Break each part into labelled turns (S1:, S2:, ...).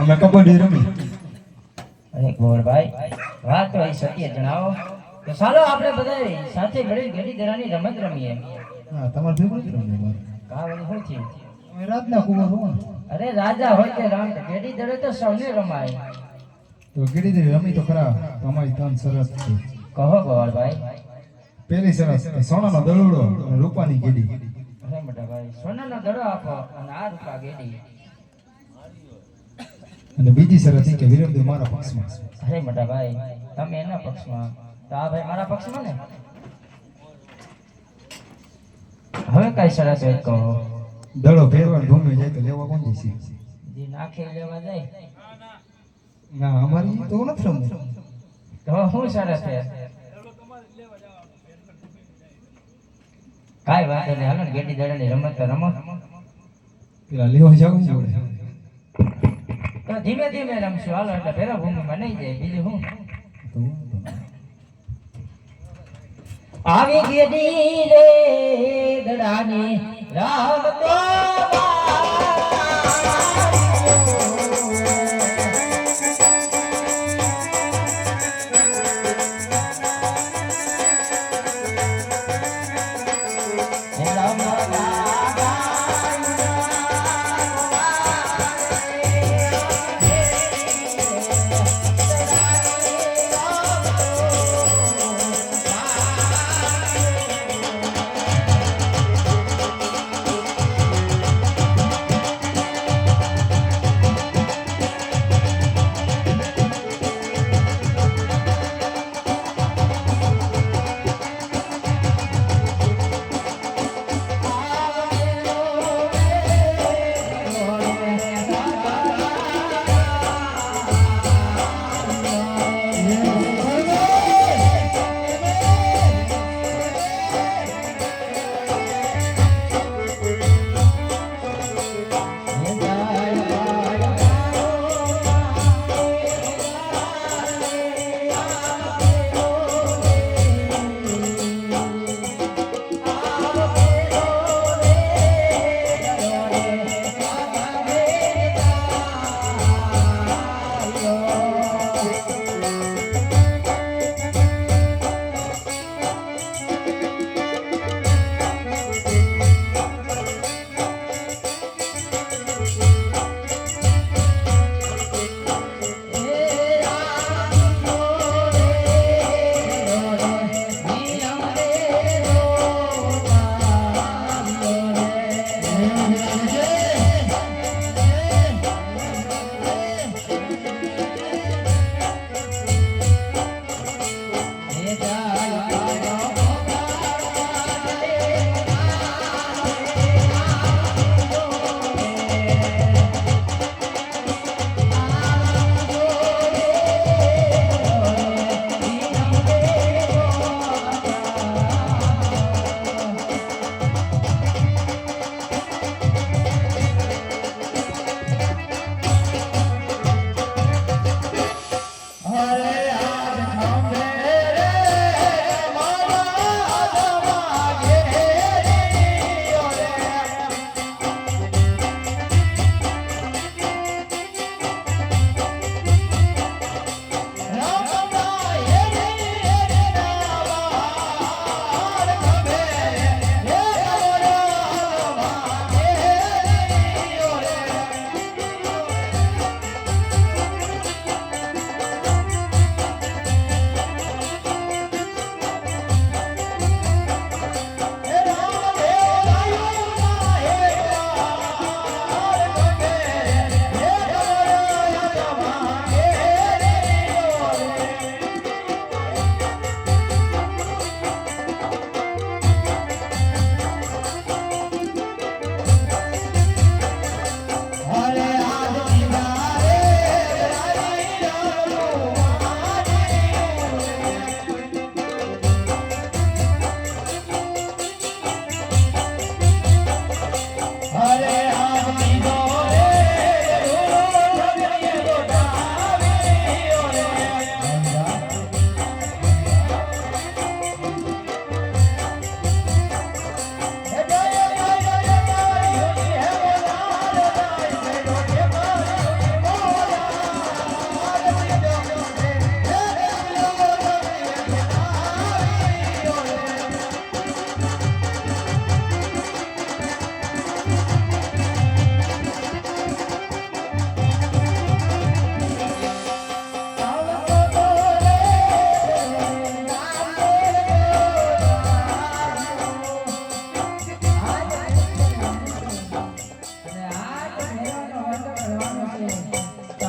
S1: અમે કબડ્ડી રમી.
S2: અરે ગોરભાઈ વાત તો અહીં સત્ય જણાવો તો ચાલો આપણે બધા સાથે મળી ગેડી દડાની રમત રમીએ.
S1: હા તમારે ભેગું જ રમીએ મારે.
S2: કા વળી શું થયું?
S1: અમે રાતના કુંવર હોવા.
S2: અરે રાજા હોય કે રામ ગેડી દડે તો સૌને રમાય.
S1: તો ગીડી રમી તો ખરા. તમારી તન સરસ છે.
S2: કહો ગોરભાઈ.
S1: પેલી સરસ કે સોનાનો દડુડો અને રૂપાની ગીડી.
S2: અરે મોટા ભાઈ સોનાનો દડો આપો અને આ રૂપા ગેડી.
S1: અને બીજી સરસ કે વિરમદેવ મારા પક્ષમાં.
S2: અરે મોટા ભાઈ તમે એના પક્ષમાં તો આ ભાઈ મારા પક્ષમાં ને. હવે કઈ સરસ હોય કહો.
S1: દડો ફેરવા ભૂમિ જાય તો લેવા કોણ જશે?
S2: જે નાખે લેવા જાય.
S1: ના અમારી તો નથી રમવું.
S2: તો શું સરસ છે? કાંઈ વાંધો નહીં હાલો ને ગેડી દડાની રમત તો રમો.
S1: પેલા લેવા જવું પડે.
S2: તો ધીમે ધીમે રમશું હાલો એટલે પેલા ભૂમિમાં નહીં જાય બીજું શું. આવી ગેડી રે દડાની રામ તો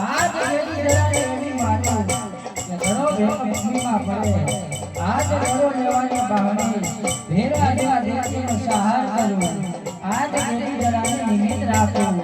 S2: આજ વેડી ધરાને એવી માનું કે ઘણો ભૂમિમાં પડે આજ ઘણો લેવાની બહાને ભેરા જેવા દેશનો સહાર કરું આજ વેડી ધરાને નિમિત્ત રાખું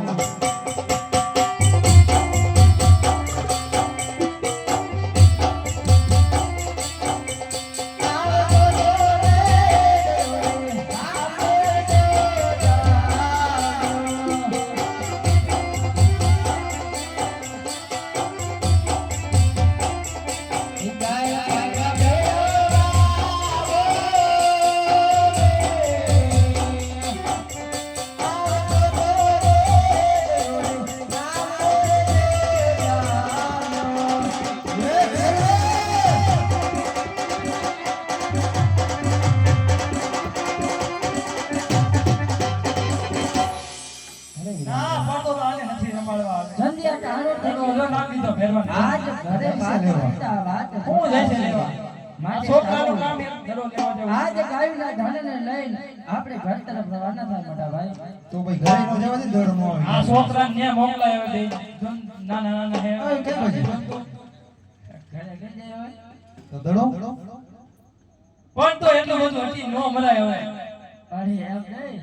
S2: સંધ્યા ટાણો થયો આજ ઘરે વાત
S3: હું જાય છે લેવા
S2: માટે
S3: છોકરાનું કામ એક દરો લેવા જવું
S2: આજ ગાયના ઢાળને લઈને આપણે ઘર તરફ રવાના થાય મોટા ભાઈ
S1: તો ભાઈ ઘરે નો જવા દે દોડ નો
S3: આ
S1: આવે
S3: છોકરાને ન્યા મોકલાયો દે નાના નાના હે
S1: ઓય, કેમ પછી?
S2: ઘરે ગઈ જાય હોય
S1: તો દડો
S3: પણ તો એટલું બધું હતી નો મરાય હવે
S2: અરે એમ નહીં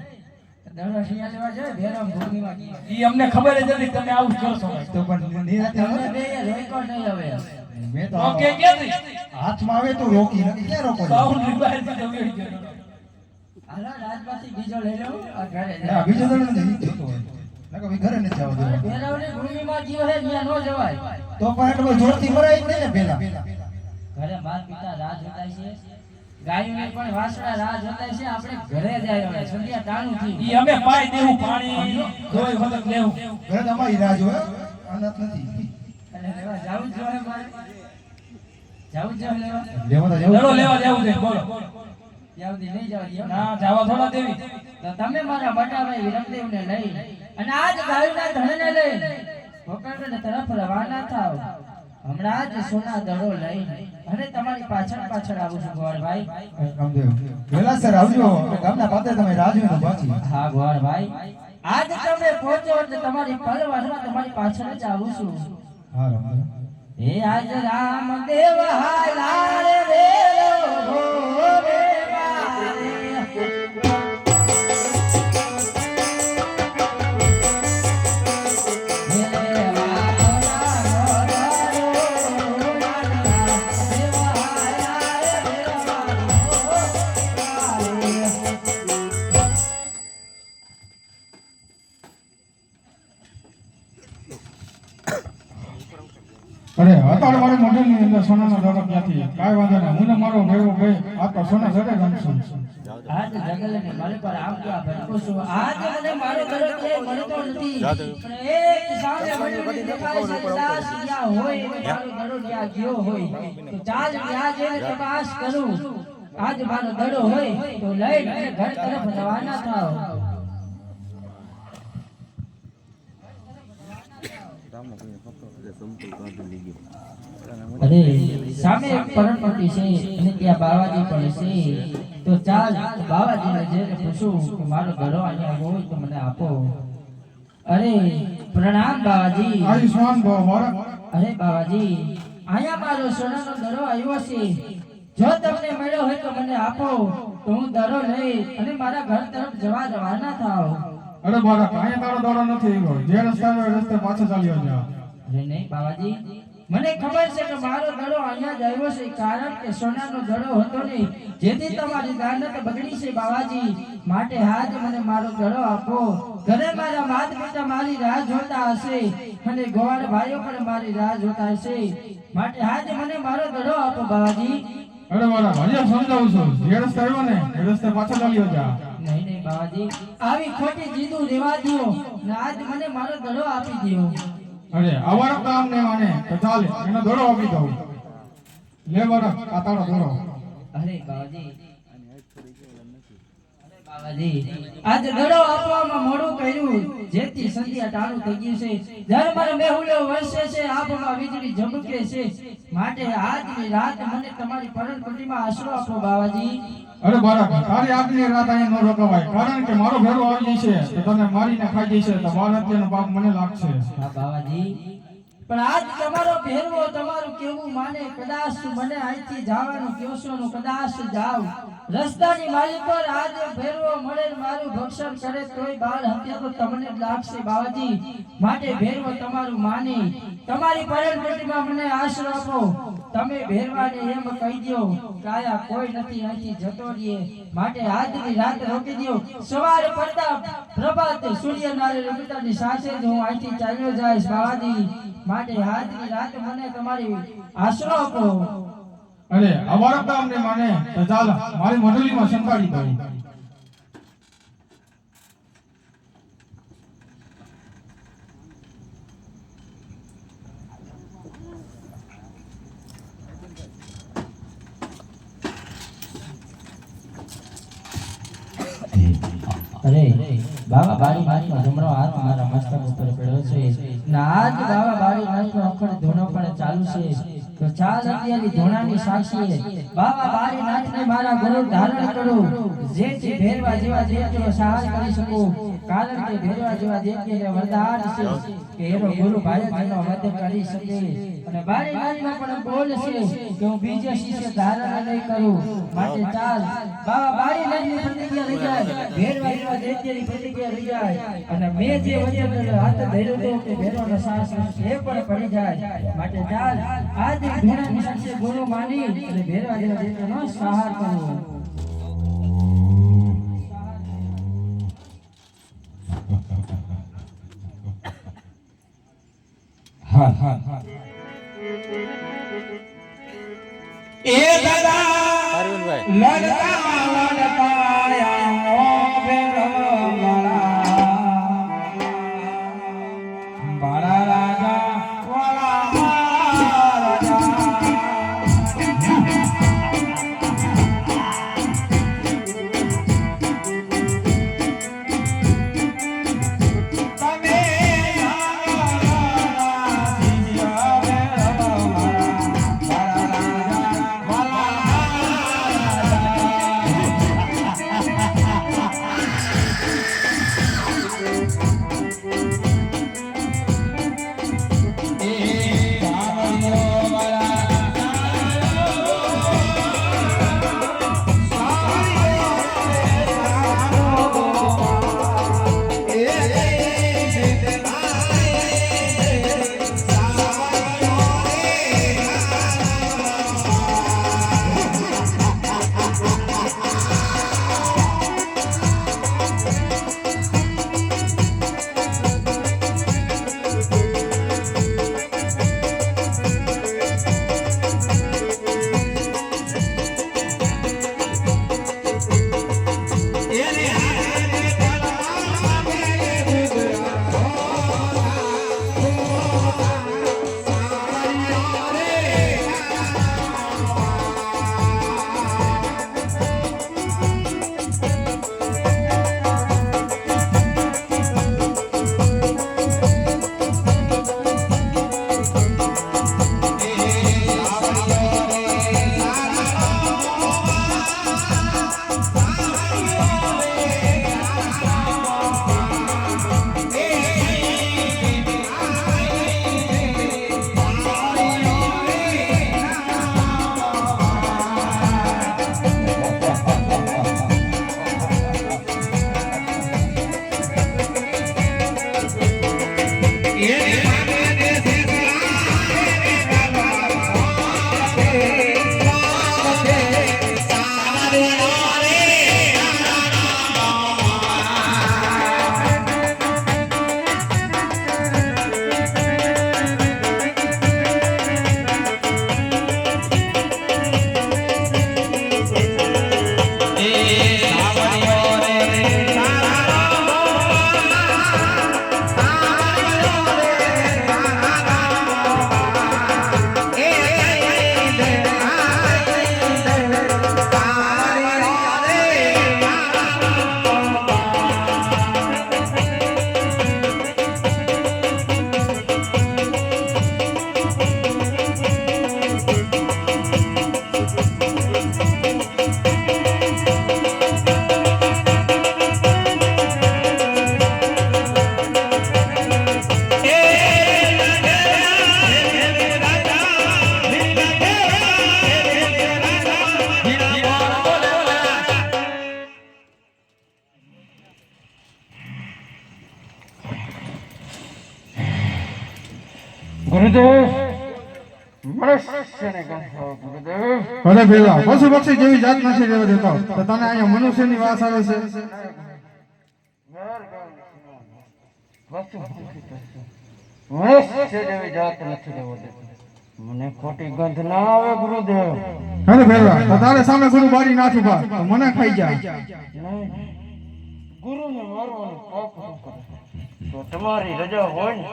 S2: દડો શિયા લેવા જાય ભેરામ ભૂમિમાં ગઈ
S3: ઈ અમને ખબર જ હતી તમે આવું કરશો
S1: તો પણ નિરાતે
S2: તમે
S1: આવે
S2: બે રોકો નહીં હવે
S1: મેં તો
S3: ઓકે ક્યાંથી
S1: હાથમાં આવે તો રોકી નથી ક્યાં રોકો છો?
S3: બાઉન્ડરી બહાર થી જવી ગયો
S2: હાલો રાજમાંથી બીજો લઈ લો આ ઘરે
S1: ના બીજો દડો નથી ઈ જતો હોય નકર ભાઈ ઘરે નથી જવા દેવાનું.
S2: ભેરાવની ભૂમિમાં જીવ હે ત્યાં નો જવાય
S1: તો પણ એટલો બધો જોરથી મરાય જ નહીં ને પેલા
S2: ઘરે માર પિતા રાહ જોતા છે ગાયોને પણ વાસણા રાહ જોતા છે આપણે ઘરે જાય હવે સંધ્યા ટાણું થયું
S3: ઈ અમે પાઈ દેવું પાણી ધોઈ વખત લેવું
S1: ઘરે તો અમારી રાહ જોવે અનાથ નથી
S2: અને લેવા જાવું જ જોઈએ મારે જાવું જ જોઈએ
S1: લેવા
S2: લેવા
S1: તો
S3: દડો
S1: જવું
S3: લેવા જવું છે બોલો
S2: ત્યાં સુધી નહીં જાવ દો
S3: ના જાવા થોડા દેવી
S2: તો તમે મારા મોટાભાઈ વિરમદેવને લઈ અને આજ ગાયોના ધણને લઈ ભોકરગઢ તરફ રવાના થાવ હમણાં જ સોના દડો લઈ અને તમારી પાછળ પાછળ આવું છું ગોળભાઈ
S1: રામદેવ વેલા સર આવજો ગામના પાત્ર તમે રાહ જોઈને પાછી
S2: હા ગોળભાઈ આજ તમે પહોંચો એટલે તમારી પરવારમાં તમારી પાછળ જ આવું છું
S1: હા રામદેવ
S2: હે આજ રામદેવ હાલાર વેલો ભોરે મારે
S4: અરે અત્યારે મારી મોઢેની અંદર સોનાનો દડો ક્યાંથી કાંઈ વાંધો નહીં હું ને મારો ભેગો ભાઈ આ તો સોના જડે રમશું
S2: આજ જંગલની મારી પર આમ ક્યાં ભટકો છું આજ મને મારો ઘર ક્યાંય મળતો નથી પણ એક સામે મને દેખાય છે કે દાસ ત્યાં હોય અને મારો દડો ત્યાં ગયો હોય તો ચાલ ત્યાં જઈને તપાસ કરું આજ મારો દડો હોય તો લઈને અને ઘર તરફ રવાના થાવ અરે સામે એક પરણપટ્ટી છે અને ત્યાં બાવાજી પણ છે તો ચાલ બાવાજીને જઈને પૂછું કે મારો ઘરો અહીંયા હોય તો મને આપો અરે પ્રણામ બાવાજી
S4: આયુષ્માન ભાવ મારા
S2: અરે બાવાજી અહીંયા મારો સોનાનો દરો આવ્યો છે જો તમને મળ્યો હોય તો મને આપો તો હું દરો લઈ અને મારા ઘર તરફ જવા રવાના થાવ
S4: અરે મારા કાંઈ તારો દડો નથી આવ્યો જે રસ્તે આવ્યો એ રસ્તે પાછો ચાલ્યો જા
S2: અરે નહીં બાવાજી મને ખબર છે કે મારો દડો અહીંયા જ આવ્યો છે કારણ કે સોનાનો દડો હતો નહીં જેથી તમારી દાનત બગડી છે બાવાજી માટે આજ મને મારો દડો આપો ઘરે મારા માતા પિતા મારી રાહ જોતા હશે અને ગોવાળ ભાઈઓ પણ મારી રાહ જોતા હશે માટે આજ મને મારો દડો આપો બાવાજી
S4: અરે મારા ભાઈ સમજાવું છું જે રસ્તે આવ્યો ને એ રસ્તે પાછો ચાલ્યો જા
S2: નહીં નહીં બાવાજી આવી ખોટી જીદું રેવા દો ને આજ મને મારો દડો આપી દો
S4: અરે આવારો કામ ને વાને તો ચાલે એનો દડો આપી દઉં લે મારા આ તારો દડો
S2: અરે બાવાજી બાવાજી આજ દડો આપવામાં મોડું કર્યું જેથી સંધ્યા ટાણું થઈ ગયું છે જ્યારે મારો મેહુલો વરસે છે આબમાં વીજળી ઝબકે છે માટે આજની રાત મને તમારી પરણપટ્ટીમાં આશરો આપો બાવાજી
S4: અરે બાળક તારી આગલી રાત અહીંયા ન રોકાવાય કારણ કે મારો ભેરો આવી જશે તો તને મારીને ખાઈ જશે તો મારા અત્યારનો પાપ મને લાગશે
S2: હા બાવાજી પણ આજ તમારો ભેરવો તમારું કેવું માને કદાચ મને અહીંથી જવાનું કહેશો નું કદાચ જાવ રસ્તાની માલી પર આજ ભેરવો મળે મારું ભક્ષણ કરે તોય બાળ હત્યા તો તમને જ લાગશે બાવાજી માટે ભેરવો તમારું માને તમારી પરેણપટ્ટીમાં મને આશરો આપો તમે ભેરવાને એમ કહી દો કે આયા કોઈ નથી અહીંથી જતો રહીએ માટે આજની રાત રોકી દો સવારે પડતા પ્રભાતે સૂર્યનારાયણ ઉગતાની સાથે જ હું અહીંથી ચાલ્યો જઈશ બાવાજી માટે આજની રાત મને તમારી આશરો આપો
S4: અરે અમારા કામને માને તો ચાલ મારી મંડળીમાં સંતાડી દઉં
S2: અરે બાબા બારી નાચનો જમણો હાથ મારા મસ્તક ઉપર પડ્યો છે નાચ બાબા બારી નાચનો અખંડ ધૂણો પણ ચાલુ છે તો ચાલ અત્યારે ધૂણાની સાક્ષીએ બાબા બારી નાચને મારા ગુરુ ધારણ કરો જેથી ભેરવા જેવા જેવો સાહસ કરી શકો કારણ કે ભેરવા જેવા જેને વરદાન છે કે એનો ગુરુ ભાઈનો વધ કરી શકે અને બારી નાચમાં પણ બોલ છે કે હું બીજા શિષ્ય ધારણ નહીં કરું માટે ચાલ બાબા બારી નાચની પ્રતિજ્ઞા લઈ જાય ભેરવા જેવા જેની પ્રતિજ્ઞા લઈ જાય અને મેં જે વચન હાથ ધર્યો તો કે ભેરવાનો સાહસ એ પણ પડી જાય માટે ચાલ આજ ધૂણાની સાક્ષી ગુરુ માની અને ભેરવા જેવા જેનો સહાર કરવો
S1: હા હા હા
S5: એ દાદા લડતા લડતા આવો ભેરવાળા બાળા રાજા વાળા રાજા
S4: ભલે ભેગા પશુ પક્ષી જેવી જાત નથી રહેવા દેતો તો તને અહીંયા મનુષ્યની વાસ આવે છે.
S6: મને ખોટી ગંધ ના આવે ગુરુદેવ.
S4: ભલે ભેગા તો તારે સામે ગુરુ બારી ના છુપા તો મને ખાઈ જાય.
S6: ગુરુને મારવાનું પાપ ન કરે તો તમારી રજા હોય ને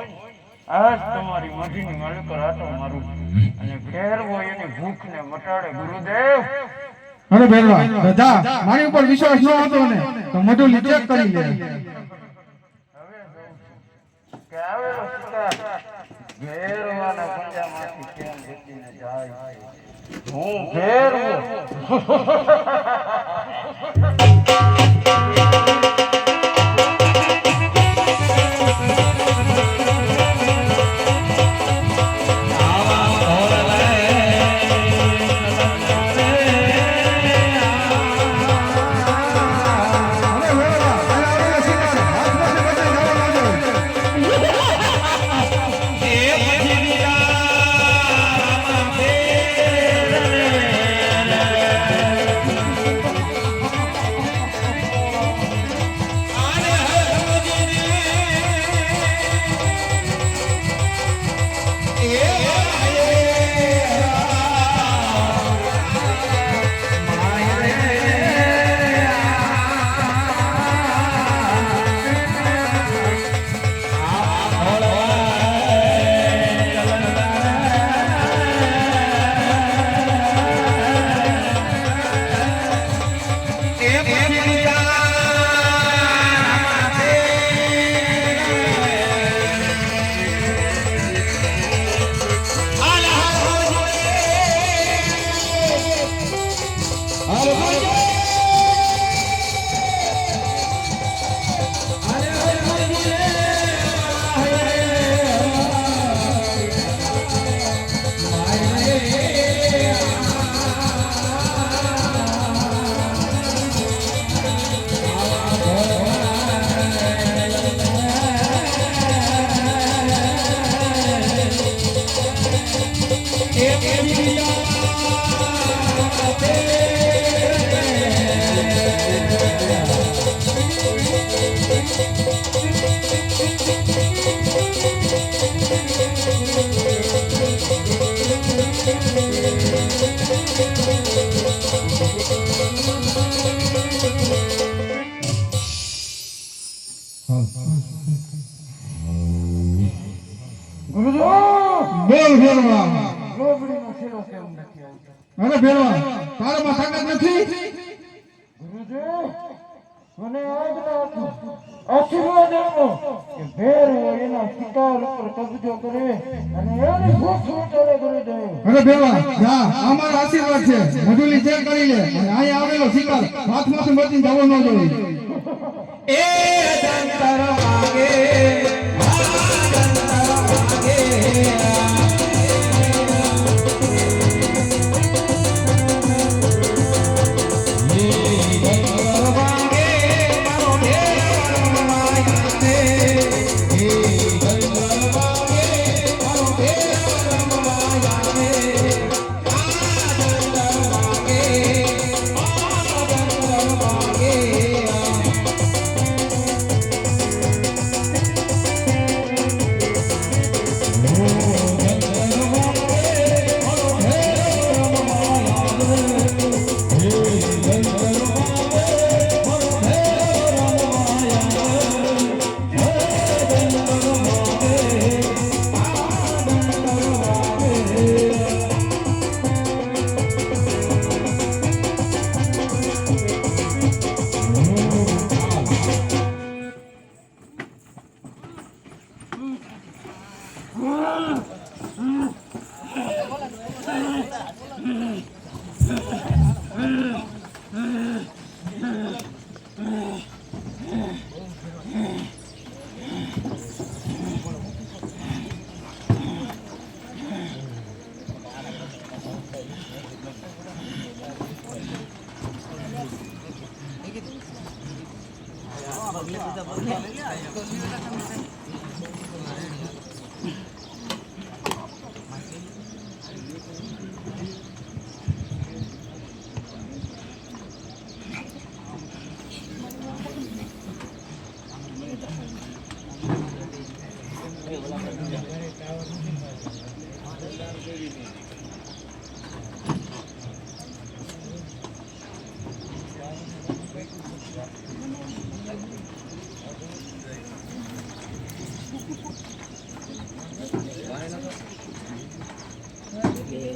S6: આજ તમારી મઢીની માલિક આટો મારું અને ફેરવો એની ભૂખને મટાડે ગુરુદેવ.
S4: અરે ભેરવા બધા મારી ઉપર વિશ્વાસ ન હતો ને તો મોઢું ચેક કરી લે.
S6: કે આવેલો શિકાર ઘેરવાના પંજામાંથી કેમ વેચીને જાય હું ઘેરવો.
S4: બોલ ભેરવા
S6: ગોબડીનો શીરો કેમ નથી આવતો?
S4: અરે ભેરવા તારામાં તાકાત નથી.
S6: ગુરુદેવ મને આજ્ઞા આપો, આશીર્વાદ આપો કે ભેરવો એના શિકાર ઉપર કબજો કરે અને એની ભૂખ ઉતારે ગુરુદેવ.
S4: અરે ભેરવા જા અમારા આશીર્વાદ છે. મધુલી ચેક કરી લે અને અહીંયા આવેલો શિકાર હાથમાંથી બચીને જવો ન જોઈએ.
S5: એ જંતર માગે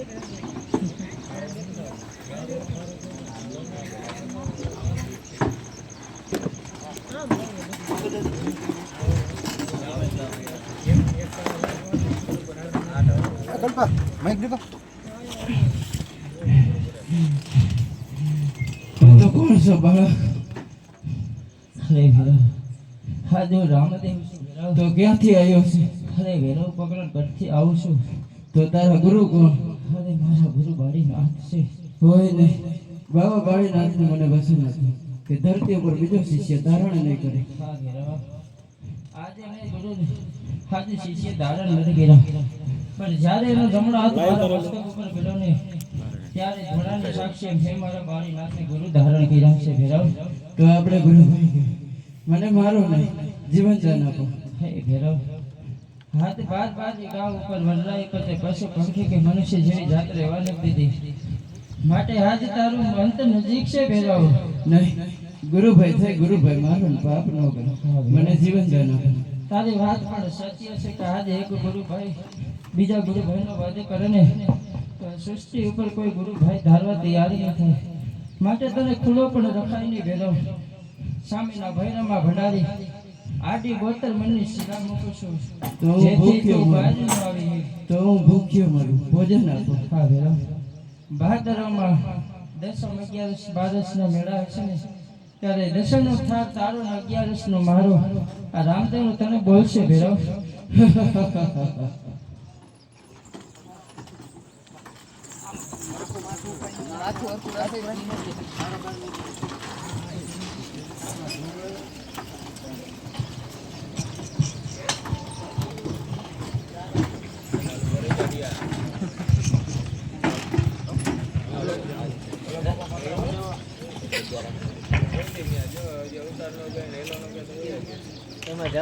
S2: તો કોણ છો બાળક? અરે વેરો હા જો રામદેવ તો ક્યાંથી આવ્યો છે? અરે વેરો પકડ પરથી આવું છું. તો તારા ગુરુ કોણ? અરે મારા ગુરુ બાળીનાથ છે. હોય નહીં બાબા બાળીનાથનું મને વસન હતું કે ધરતી ઉપર બીજો શિષ્ય ધારણ નહીં કરે. હા વેરો આજે મેં ગુરુ આજે શિષ્ય ધારણ નથી કર્યા, પણ જ્યારે એનો જમણો હાથ મારા મસ્તક ઉપર ગયો ને ત્યારે ઘોડાની સાક્ષી મેં મારા બાળીનાથને ગુરુ ધારણ કર્યા છે. ભેરવ તો આપણે ગુરુ મને મારો નહીં જીવન દાન આપો. હે ભેરવ હાથ બાદ ગામ ઉપર વરરાઈ કરતે પશુ પંખી કે મનુષ્ય જેવી જાત રહેવા નથી દીધી, માટે આજ તારું અંત નજીક છે. ભેરવ નહીં ગુરુભાઈ થાય ગુરુભાઈ મારું પાપ ન કરો, મને જીવન દાન આપો. તારી વાત પણ સત્ય છે કે આજે એક ગુરુભાઈ બીજા ગુરુભાઈનો વધ કરે ને તો સૃષ્ટિ ઉપર કોઈ ગુરુભાઈ ધારવા તૈયારી ન થાય, માટે તને ખુલ્લો પણ રખાય નહીં. ભેરવ સ્વામીના ભૈરવમાં ભંડારી આડી બોતલ મનની શિલા મૂકું છું, જેથી તું બાજુ ન આવી તો હું ભૂખ્યો મરું, ભોજન આપો. હા ભેરવ ભાદરવામાં દસમ 11 બારસનો મેળા છે ને ત્યારે દસમનો થાળ તારો ને 11નો મારો. આ રામદેવ તને બોલશે ભેરવ.